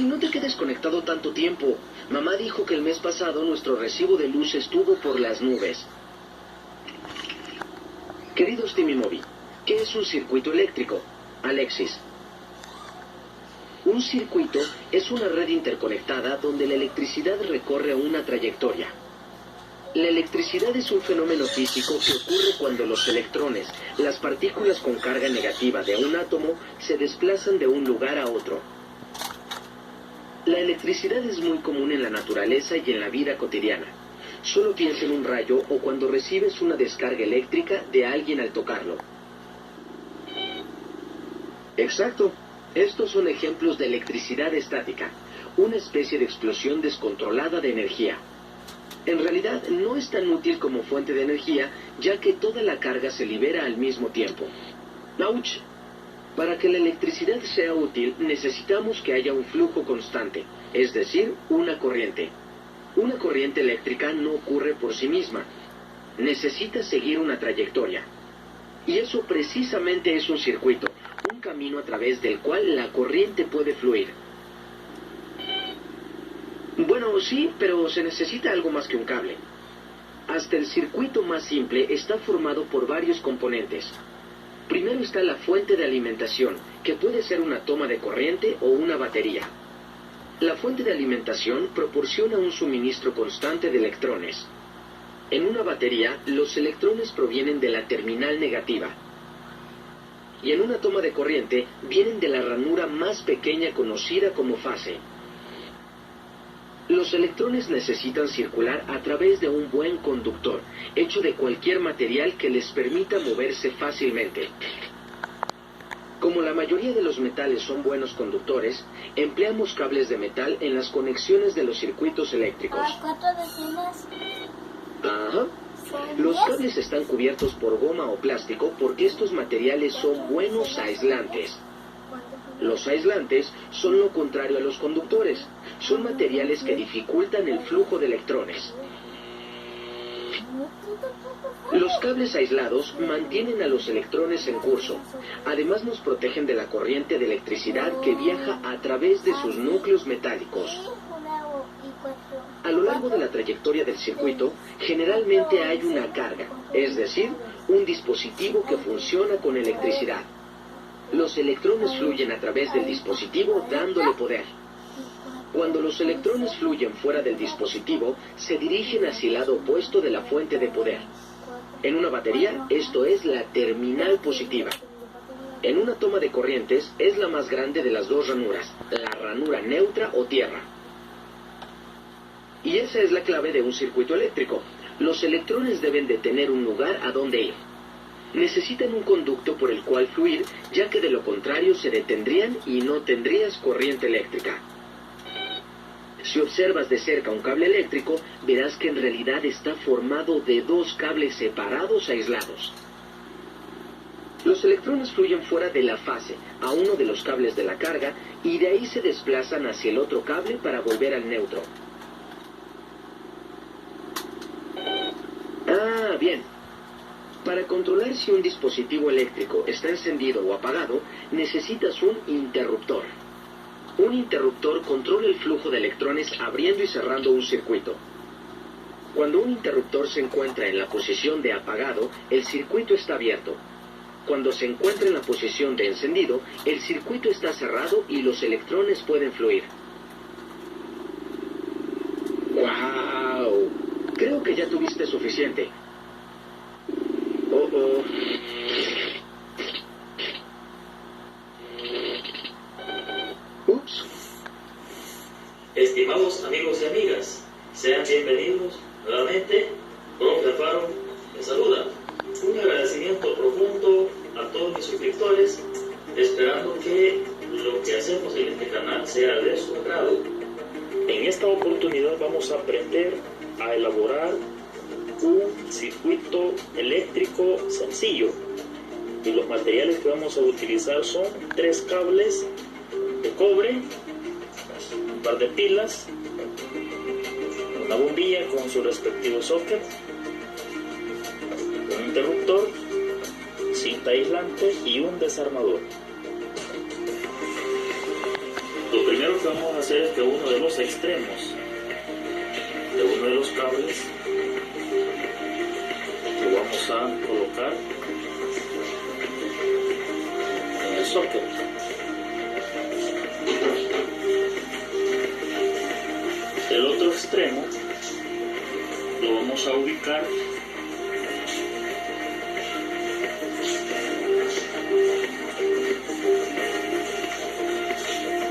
No te quedes conectado tanto tiempo. Mamá dijo que el mes pasado nuestro recibo de luz estuvo por las nubes. Queridos Timimobi, ¿qué es un circuito eléctrico? Alexis. Un circuito es una red interconectada donde la electricidad recorre una trayectoria. La electricidad es un fenómeno físico que ocurre cuando los electrones, las partículas con carga negativa de un átomo, se desplazan de un lugar a otro. La electricidad es muy común en la naturaleza y en la vida cotidiana. Solo piensa en un rayo o cuando recibes una descarga eléctrica de alguien al tocarlo. Exacto. Estos son ejemplos de electricidad estática, una especie de explosión descontrolada de energía. En realidad no es tan útil como fuente de energía, ya que toda la carga se libera al mismo tiempo. ¡Auch! Para que la electricidad sea útil, necesitamos que haya un flujo constante, es decir, una corriente. Una corriente eléctrica no ocurre por sí misma. Necesita seguir una trayectoria. Y eso precisamente es un circuito, un camino a través del cual la corriente puede fluir. Bueno, sí, pero se necesita algo más que un cable. Hasta el circuito más simple está formado por varios componentes. Primero está la fuente de alimentación, que puede ser una toma de corriente o una batería. La fuente de alimentación proporciona un suministro constante de electrones. En una batería, los electrones provienen de la terminal negativa. Y en una toma de corriente, vienen de la ranura más pequeña conocida como fase. Los electrones necesitan circular a través de un buen conductor, hecho de cualquier material que les permita moverse fácilmente. Como la mayoría de los metales son buenos conductores, empleamos cables de metal en las conexiones de los circuitos eléctricos. ¿Cuánto decimos? Ajá. Los cables están cubiertos por goma o plástico porque estos materiales son buenos aislantes. Los aislantes son lo contrario a los conductores. Son materiales que dificultan el flujo de electrones. Los cables aislados mantienen a los electrones en curso. Además nos protegen de la corriente de electricidad que viaja a través de sus núcleos metálicos. A lo largo de la trayectoria del circuito, generalmente hay una carga, es decir, un dispositivo que funciona con electricidad. Los electrones fluyen a través del dispositivo dándole poder. Cuando los electrones fluyen fuera del dispositivo, se dirigen hacia el lado opuesto de la fuente de poder. En una batería, esto es la terminal positiva. En una toma de corrientes, es la más grande de las dos ranuras, la ranura neutra o tierra. Y esa es la clave de un circuito eléctrico. Los electrones deben de tener un lugar a donde ir. Necesitan un conducto por el cual fluir, ya que de lo contrario se detendrían y no tendrías corriente eléctrica. Si observas de cerca un cable eléctrico, verás que en realidad está formado de dos cables separados aislados. Los electrones fluyen fuera de la fase, a uno de los cables de la carga, y de ahí se desplazan hacia el otro cable para volver al neutro. Ah, bien. Para controlar si un dispositivo eléctrico está encendido o apagado, necesitas un interruptor. Un interruptor controla el flujo de electrones abriendo y cerrando un circuito. Cuando un interruptor se encuentra en la posición de apagado, el circuito está abierto. Cuando se encuentra en la posición de encendido, el circuito está cerrado y los electrones pueden fluir. ¡Wow! Creo que ya tuviste suficiente. Oh. Ups. Estimados amigos y amigas, sean bienvenidos nuevamente. Profe Alfaro les saluda. Un agradecimiento profundo a todos mis suscriptores, esperando que lo que hacemos en este canal sea de su agrado. En esta oportunidad vamos a aprender a elaborar un circuito eléctrico sencillo, y los materiales que vamos a utilizar son 3 cables de cobre, un par de pilas, una bombilla con su respectivo socket, un interruptor, 5 cinta aislante y un desarmador. Lo primero que vamos a hacer es que uno de los extremos de uno de los cables lo vamos a colocar en el socket. El otro extremo lo vamos a ubicar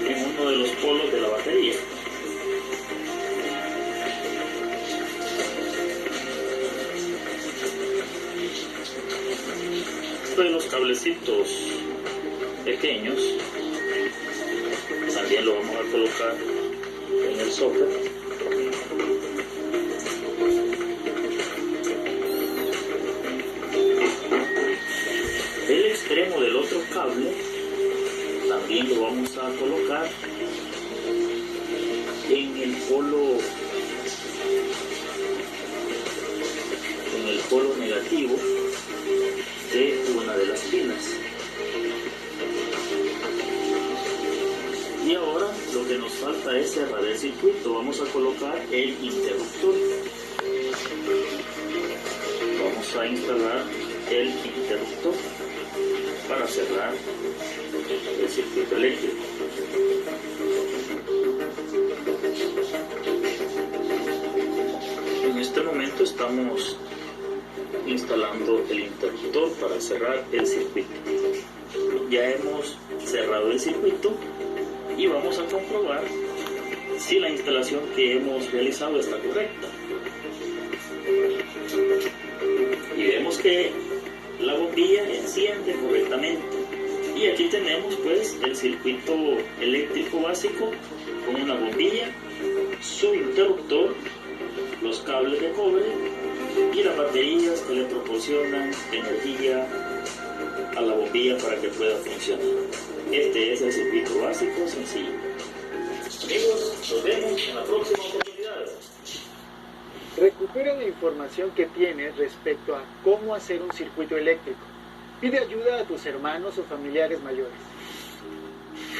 en uno de los polos de la batería. De los cablecitos pequeños también lo vamos a colocar en el socket. El extremo del otro cable también lo vamos a colocar en el polo negativo de una de las pilas. Y ahora lo que nos falta es cerrar el circuito. Vamos a colocar el interruptor. Vamos a instalar el interruptor para cerrar el circuito eléctrico. En este momento estamos instalando el interruptor para cerrar el circuito. Ya hemos cerrado el circuito y vamos a comprobar si la instalación que hemos realizado está correcta. Y vemos que la bombilla enciende correctamente. Y aquí tenemos pues el circuito eléctrico básico con una bombilla, su interruptor, los cables de cobre y las baterías que le proporcionan energía a la bombilla para que pueda funcionar. Este es el circuito básico sencillo. Amigos, nos vemos en la próxima oportunidad. Recupera la información que tienes respecto a cómo hacer un circuito eléctrico. Pide ayuda a tus hermanos o familiares mayores.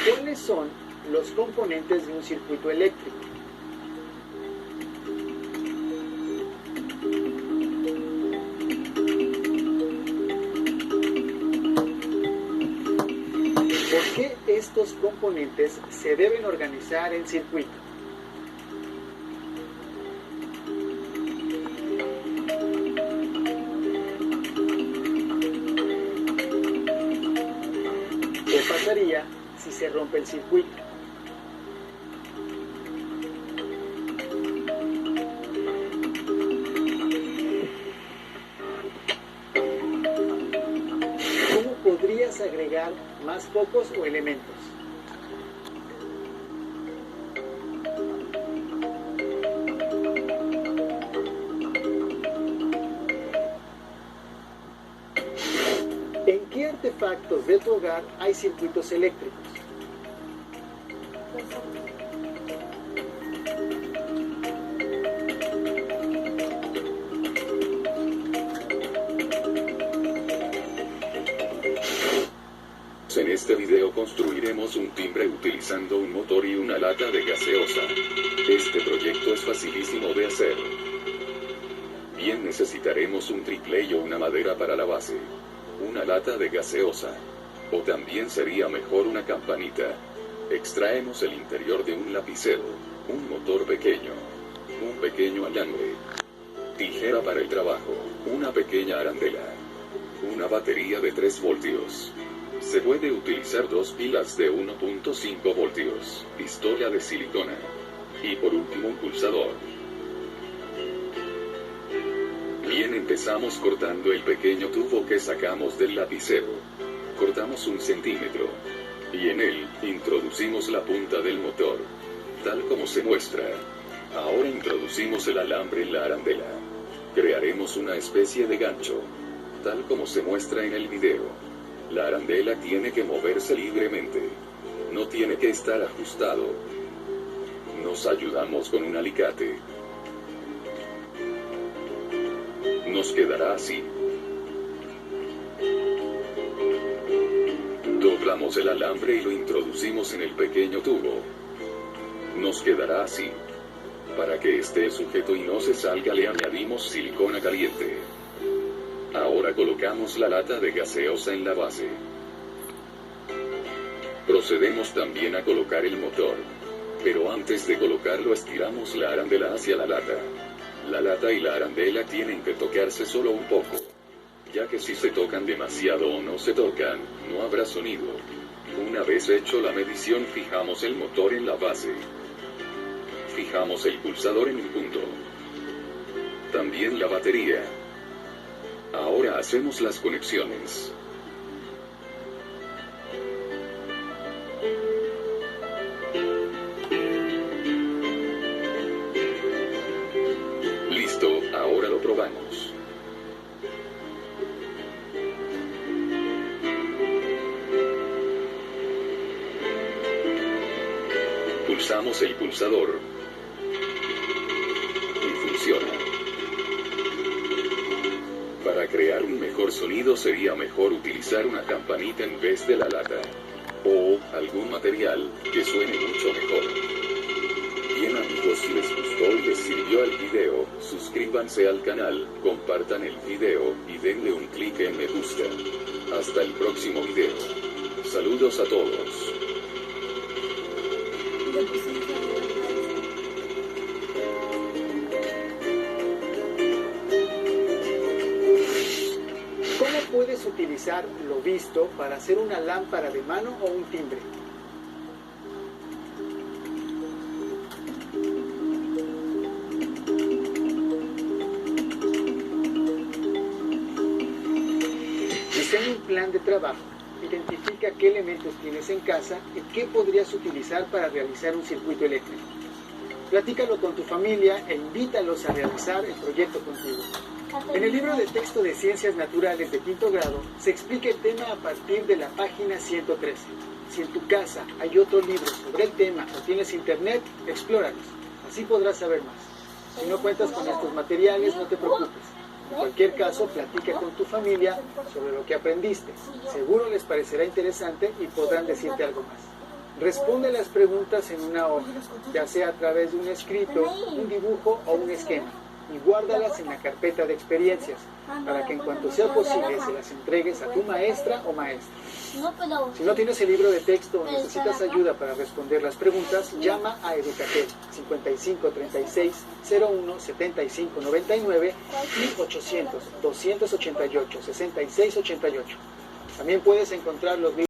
¿Cuáles son los componentes de un circuito eléctrico? ¿Por qué estos componentes se deben organizar en circuito? ¿Qué pasaría si se rompe el circuito? ¿Cómo podrías agregar más focos o elementos? ¿En qué artefactos de tu hogar hay circuitos eléctricos? En este video construiremos un timbre utilizando un motor y una lata de gaseosa. Este proyecto es facilísimo de hacer. Bien, necesitaremos un tripley o una madera para la base, una lata de gaseosa, o también sería mejor una campanita. Extraemos el interior de un lapicero, un motor pequeño, un pequeño alambre, tijera para el trabajo, una pequeña arandela, una batería de 3 voltios. Se puede utilizar 2 pilas de 1.5 voltios, pistola de silicona, y por último un pulsador. Bien, empezamos cortando el pequeño tubo que sacamos del lapicero. Cortamos 1 centímetro, y en él introducimos la punta del motor, tal como se muestra. Ahora introducimos el alambre en la arandela. Crearemos una especie de gancho, tal como se muestra en el video. La arandela tiene que moverse libremente. No tiene que estar ajustado. Nos ayudamos con un alicate. Nos quedará así. Cortamos el alambre y lo introducimos en el pequeño tubo. Nos quedará así. Para que esté sujeto y no se salga, le añadimos silicona caliente. Ahora colocamos la lata de gaseosa en la base. Procedemos también a colocar el motor. Pero antes de colocarlo estiramos la arandela hacia la lata. La lata y la arandela tienen que tocarse solo un poco, ya que si se tocan demasiado o no se tocan, no habrá sonido. Una vez hecho la medición, fijamos el motor en la base. Fijamos el pulsador en un punto. También la batería. Ahora hacemos las conexiones. Listo, ahora lo probamos. Pulsamos el pulsador. Y funciona. Para crear un mejor sonido sería mejor utilizar una campanita en vez de la lata. O algún material que suene mucho mejor. Bien amigos, si les gustó y les sirvió el video, suscríbanse al canal, compartan el video y denle un clic en me gusta. Hasta el próximo video. Saludos a todos. ¿Cómo puedes utilizar lo visto para hacer una lámpara de mano o un timbre? Diseña un plan de trabajo. Identifica qué elementos tienes en casa y qué podrías utilizar para realizar un circuito eléctrico. Platícalo con tu familia e invítalos a realizar el proyecto contigo. En el libro de texto de Ciencias Naturales de quinto grado se explica el tema a partir de la página 113. Si en tu casa hay otro libro sobre el tema o tienes internet, explóralos. Así podrás saber más. Si no cuentas con estos materiales, no te preocupes. En cualquier caso, platica con tu familia sobre lo que aprendiste. Seguro les parecerá interesante y podrán decirte algo más. Responde las preguntas en una hoja, ya sea a través de un escrito, un dibujo o un esquema, y guárdalas en la carpeta de experiencias, para que en cuanto sea posible se las entregues a tu maestra o maestro. Si no tienes el libro de texto o necesitas ayuda para responder las preguntas, llama a Educatel 55 36 01 75 99 y 800 288 66 88. También puedes encontrar los libros